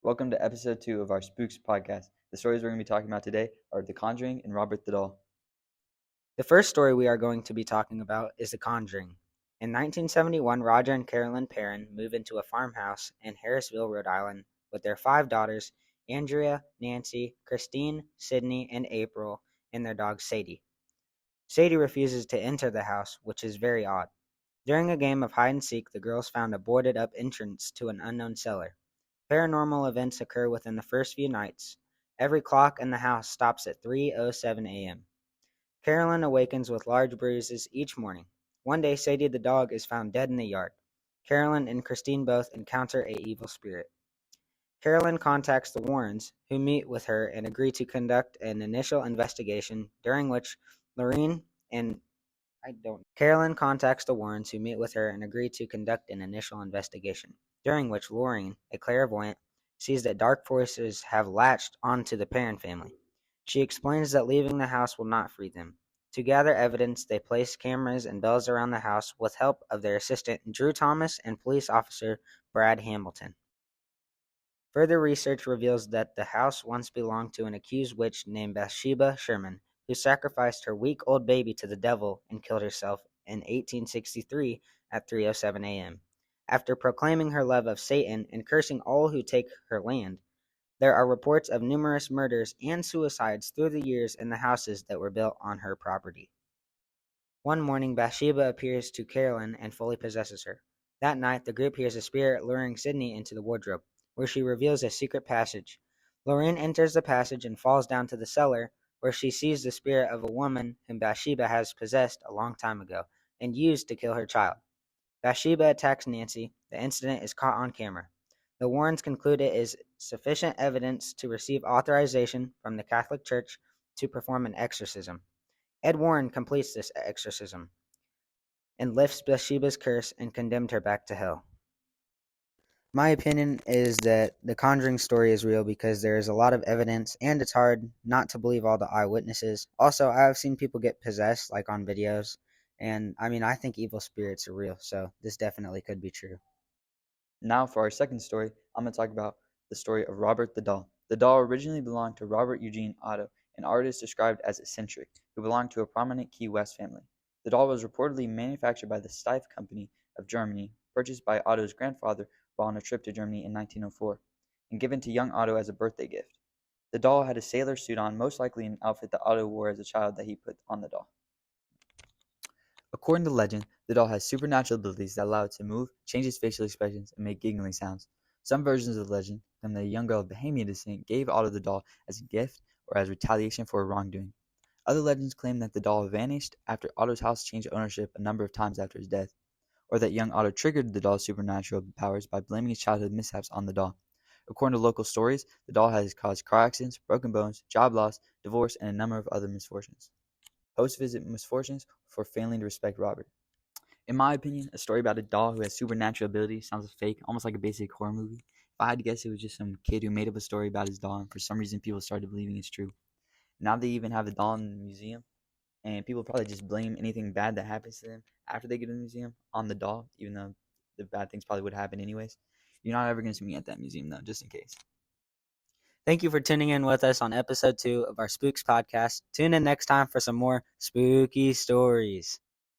Welcome to episode 2 of our Spooks podcast. The stories we're going to be talking about today are The Conjuring and Robert the Doll. The first story we are going to be talking about is The Conjuring. In 1971, Roger and Carolyn Perrin moved into a farmhouse in Harrisville, Rhode Island, with their 5 daughters, Andrea, Nancy, Christine, Sydney, and April, and their dog Sadie. Sadie refuses to enter the house, which is very odd. During a game of hide and seek, the girls found a boarded up entrance to an unknown cellar. Paranormal events occur within the first few nights. Every clock in the house stops at 3:07 a.m. Carolyn awakens with large bruises each morning. One day, Sadie the dog is found dead in the yard. Carolyn and Christine both encounter a evil spirit. Carolyn contacts the Warrens, who meet with her and agree to conduct an initial investigation, during which Lorraine and Carolyn contacts the Warrens, who meet with her and agree to conduct an initial investigation, during which Lorraine, a clairvoyant, sees that dark forces have latched onto the Perrin family. She explains that leaving the house will not free them. To gather evidence, they place cameras and bells around the house with help of their assistant Drew Thomas and police officer Brad Hamilton. Further research reveals that the house once belonged to an accused witch named Bathsheba Sherman, who sacrificed her week-old baby to the devil and killed herself in 1863 at 3:07 a.m. After proclaiming her love of Satan and cursing all who take her land. There are reports of numerous murders and suicides through the years in the houses that were built on her property. One morning, Bathsheba appears to Carolyn and fully possesses her. That night, the group hears a spirit luring Sydney into the wardrobe, where she reveals a secret passage. Lorraine enters the passage and falls down to the cellar, where she sees the spirit of a woman whom Bathsheba has possessed a long time ago and used to kill her child. Bathsheba attacks Nancy. The incident is caught on camera. The Warrens conclude it is sufficient evidence to receive authorization from the Catholic Church to perform an exorcism. Ed Warren completes this exorcism and lifts Bathsheba's curse and condemned her back to hell. My opinion is that the Conjuring story is real because there is a lot of evidence and it's hard not to believe all the eyewitnesses. Also, I've seen people get possessed like on videos, and I think evil spirits are real, so this definitely could be true. Now, for our second story, I'm going to talk about the story of Robert the Doll. The doll originally belonged to Robert Eugene Otto, an artist described as eccentric, who belonged to a prominent Key West family. The doll was reportedly manufactured by the Steiff Company of Germany, purchased by Otto's grandfather while on a trip to Germany in 1904, and given to young Otto as a birthday gift. The doll had a sailor suit on, most likely an outfit that Otto wore as a child that he put on the doll. According to legend, the doll has supernatural abilities that allow it to move, change its facial expressions, and make giggling sounds. Some versions of the legend claim that a young girl of Bahamian descent gave Otto the doll as a gift or as retaliation for a wrongdoing. Other legends claim that the doll vanished after Otto's house changed ownership a number of times after his death, or that young Otto triggered the doll's supernatural powers by blaming his childhood mishaps on the doll. According to local stories, the doll has caused car accidents, broken bones, job loss, divorce, and a number of other misfortunes. Post-visit misfortunes for failing to respect Robert. In my opinion, a story about a doll who has supernatural abilities sounds fake, almost like a basic horror movie. If I had to guess, it was just some kid who made up a story about his doll, and for some reason people started believing it's true. Now they even have the doll in the museum, and people probably just blame anything bad that happens to them after they get to the museum on the doll, even though the bad things probably would happen anyways. You're not ever going to see me at that museum, though, just in case. Thank you for tuning in with us on episode 2 of our Spooks podcast. Tune in next time for some more spooky stories.